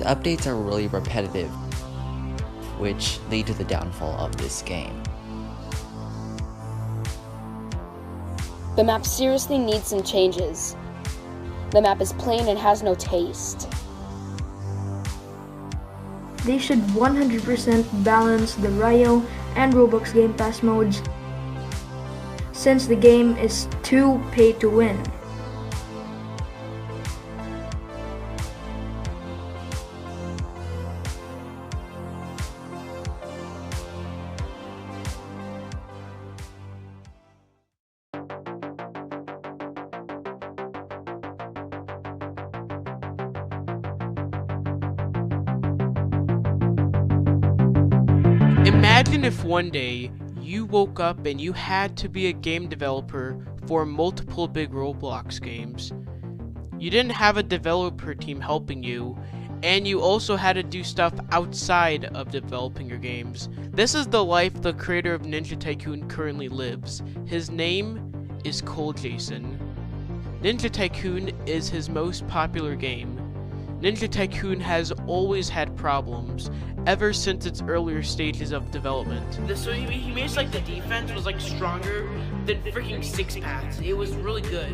updates are really repetitive, which lead to the downfall of this game. The map seriously needs some changes. The map is plain and has no taste. They should 100% balance the Rio and Roblox Game Pass modes, since the game is too pay to win. Imagine if one day you woke up and you had to be a game developer for multiple big Roblox games. You didn't have a developer team helping you, and you also had to do stuff outside of developing your games. This is the life the creator of Ninja Tycoon currently lives. His name is Jason. Ninja Tycoon is his most popular game. Ninja Tycoon has always had problems, ever since its earlier stages of development. So he made like the defense was like stronger than freaking 6-packs. It was really good.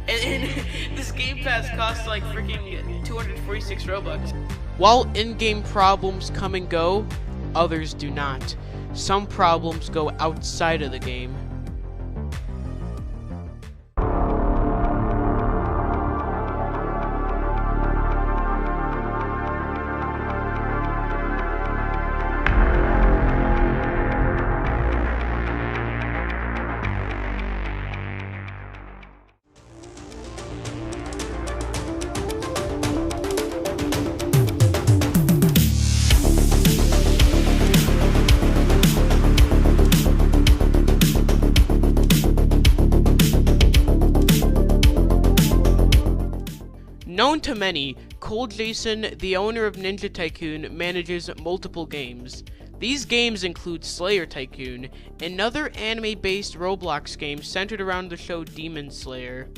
And this game pass costs like freaking 246 Robux. While in-game problems come and go, others do not. Some problems go outside of the game. Known to many, Jason, the owner of Ninja Tycoon, manages multiple games. These games include Slayer Tycoon, another anime-based Roblox game centered around the show Demon Slayer.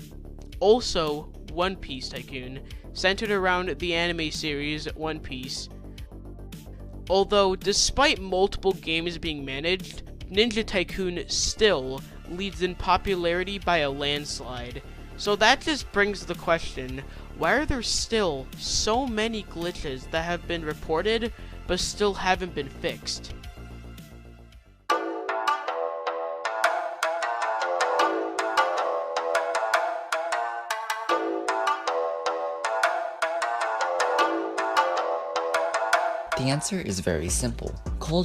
Also, One Piece Tycoon, centered around the anime series One Piece. Although, despite multiple games being managed, Ninja Tycoon still leads in popularity by a landslide. So that just brings the question, why are there still so many glitches that have been reported but still haven't been fixed? The answer is very simple.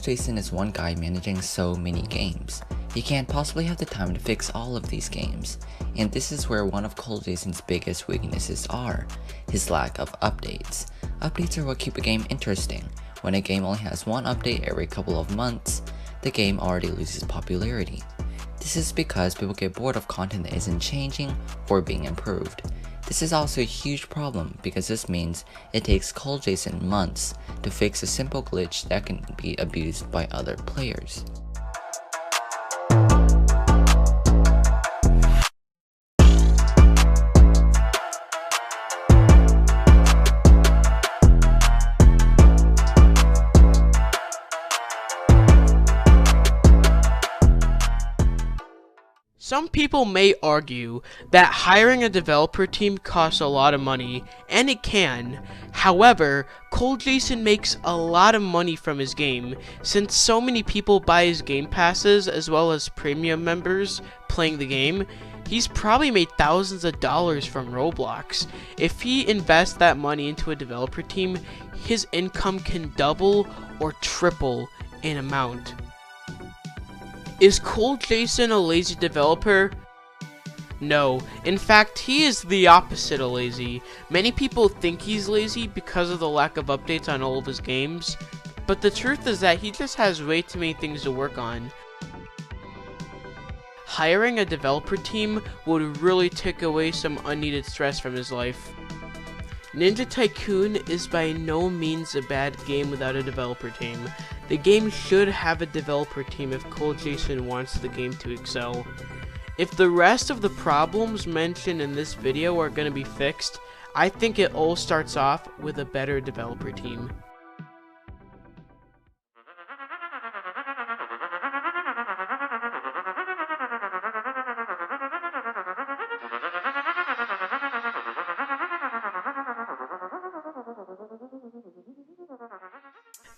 Jason is one guy managing so many games. He can't possibly have the time to fix all of these games, and this is where one of Jason's biggest weaknesses are, his lack of updates. Updates are what keep a game interesting. When a game only has one update every couple of months, the game already loses popularity. This is because people get bored of content that isn't changing or being improved. This is also a huge problem because this means it takes Jason months to fix a simple glitch that can be abused by other players. Some people may argue that hiring a developer team costs a lot of money, and it can. However, Jason makes a lot of money from his game, since so many people buy his game passes as well as premium members playing the game. He's probably made thousands of dollars from Roblox. If he invests that money into a developer team, his income can double or triple in amount. Is Jason a lazy developer? No, in fact, he is the opposite of lazy. Many people think he's lazy because of the lack of updates on all of his games, but the truth is that he just has way too many things to work on. Hiring a developer team would really take away some unneeded stress from his life. Ninja Tycoon is by no means a bad game without a developer team. The game should have a developer team if Jason wants the game to excel. If the rest of the problems mentioned in this video are going to be fixed, I think it all starts off with a better developer team.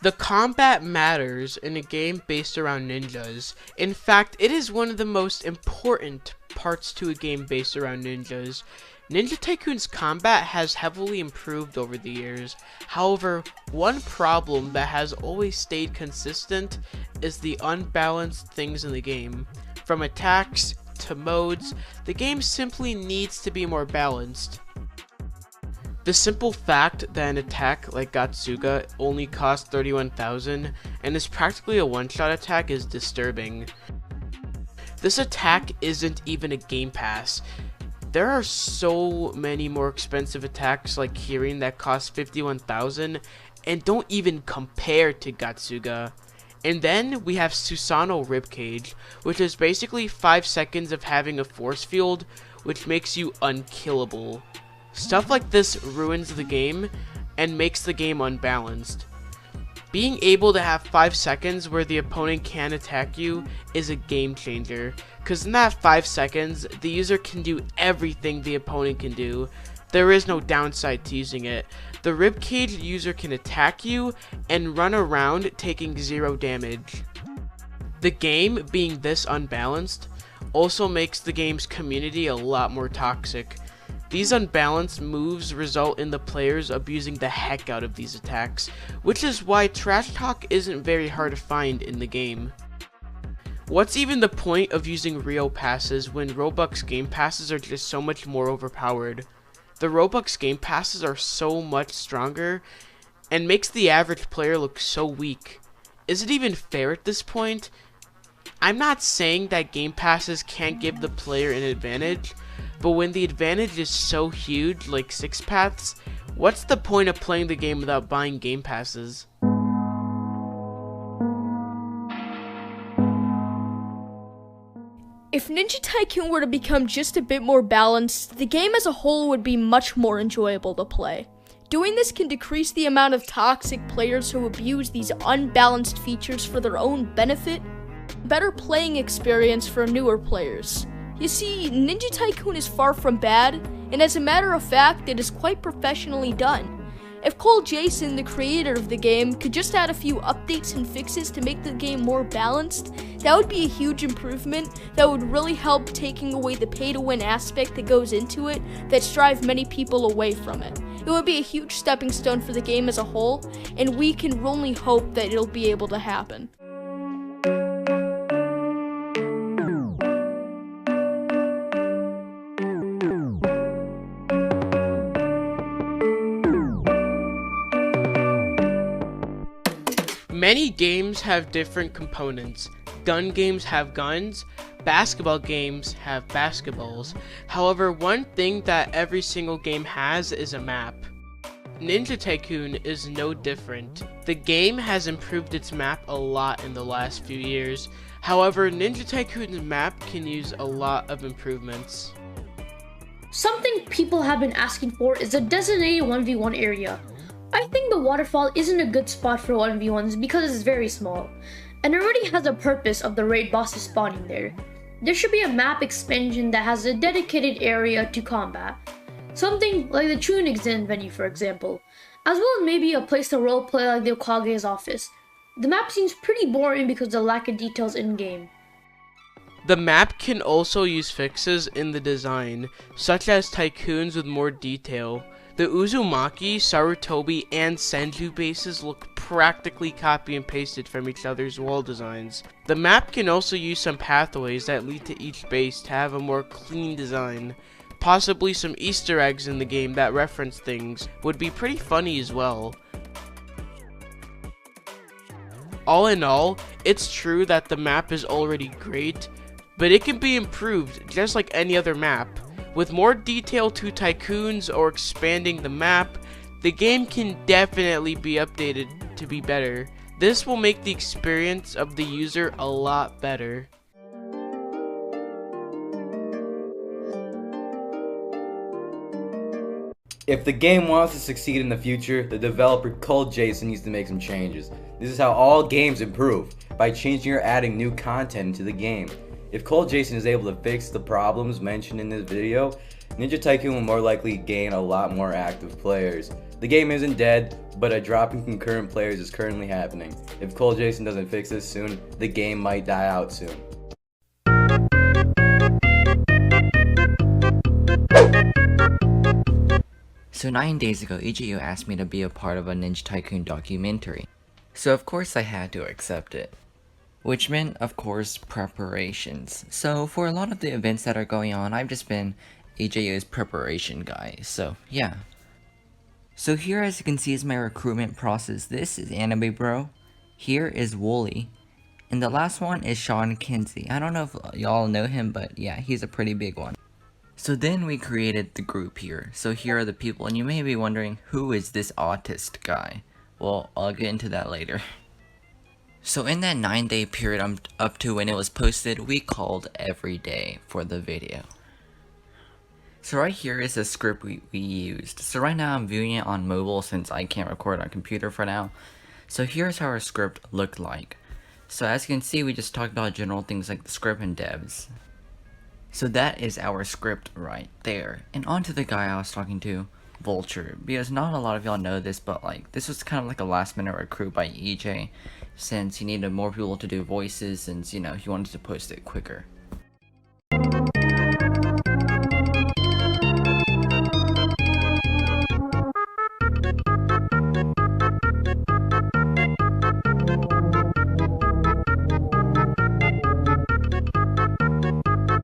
The combat matters in a game based around ninjas. In fact, it is one of the most important parts to a game based around ninjas. Ninja Tycoon's combat has heavily improved over the years. However, one problem that has always stayed consistent is the unbalanced things in the game. From attacks to modes, the game simply needs to be more balanced. The simple fact that an attack like Gatsuga only costs 31,000 and is practically a one-shot attack is disturbing. This attack isn't even a game pass. There are so many more expensive attacks like Kirin that cost 51,000 and don't even compare to Gatsuga. And then we have Susanoo Ribcage, which is basically 5 seconds of having a force field, which makes you unkillable. Stuff like this ruins the game and makes the game unbalanced. Being able to have 5 seconds where the opponent can attack you is a game changer, because in that 5 seconds, the user can do everything the opponent can do. There is no downside to using it. The Ribcage user can attack you and run around taking 0 damage. The game being this unbalanced also makes the game's community a lot more toxic. These unbalanced moves result in the players abusing the heck out of these attacks, which is why trash talk isn't very hard to find in the game. What's even the point of using Rio passes when Roblox game passes are just so much more overpowered? The Roblox game passes are so much stronger and makes the average player look so weak. Is it even fair at this point? I'm not saying that game passes can't give the player an advantage, but when the advantage is so huge, like 6 paths, what's the point of playing the game without buying game passes? If Ninja Tycoon were to become just a bit more balanced, the game as a whole would be much more enjoyable to play. Doing this can decrease the amount of toxic players who abuse these unbalanced features for their own benefit. Better playing experience for newer players. You see, Ninja Tycoon is far from bad, and as a matter of fact, it is quite professionally done. If Cole Jason, the creator of the game, could just add a few updates and fixes to make the game more balanced, that would be a huge improvement that would really help taking away the pay-to-win aspect that goes into it that drive many people away from it. It would be a huge stepping stone for the game as a whole, and we can only hope that it'll be able to happen. Many games have different components. Gun games have guns, basketball games have basketballs. However, one thing that every single game has is a map. Ninja Tycoon is no different. The game has improved its map a lot in the last few years. However, Ninja Tycoon's map can use a lot of improvements. Something people have been asking for is a designated 1v1 area. I think the waterfall isn't a good spot for 1v1s because it's very small, and already has a purpose of the raid bosses spawning there. There should be a map expansion that has a dedicated area to combat. Something like the Tunic Zen venue, for example, as well as maybe a place to roleplay like the Okage's office. The map seems pretty boring because of the lack of details in-game. The map can also use fixes in the design, such as tycoons with more detail. The Uzumaki, Sarutobi, and Senju bases look practically copy and pasted from each other's wall designs. The map can also use some pathways that lead to each base to have a more clean design. Possibly some Easter eggs in the game that reference things would be pretty funny as well. All in all, it's true that the map is already great, but it can be improved just like any other map. With more detail to tycoons or expanding the map, the game can definitely be updated to be better. This will make the experience of the user a lot better. If the game wants to succeed in the future, the developer Cold Jason needs to make some changes. This is how all games improve, by changing or adding new content into the game. If Cold Jason is able to fix the problems mentioned in this video, Ninja Tycoon will more likely gain a lot more active players. The game isn't dead, but a drop in concurrent players is currently happening. If Cold Jason doesn't fix this soon, the game might die out soon. So 9 days ago, EJU asked me to be a part of a Ninja Tycoon documentary. So of course I had to accept it. Which meant, of course, preparations. So for a lot of the events that are going on, I've just been EJU's preparation guy, so yeah. So here, as you can see, is my recruitment process. This is Anime Bro. Here is Wooly. And the last one is Sean Kinsey. I don't know if y'all know him, but yeah, he's a pretty big one. So then we created the group here. So here are the people, and you may be wondering, who is this autist guy? Well, I'll get into that later. So in that 9-day period up to when it was posted, we called every day for the video. So right here is the script we used. So right now I'm viewing it on mobile since I can't record on a computer for now. So here's how our script looked like. So as you can see, we just talked about general things like the script and devs. So that is our script right there. And on to the guy I was talking to, Vulture. Because not a lot of y'all know this, but like this was kind of like a last minute recruit by EJ, since he needed more people to do voices, since you know he wanted to post it quicker.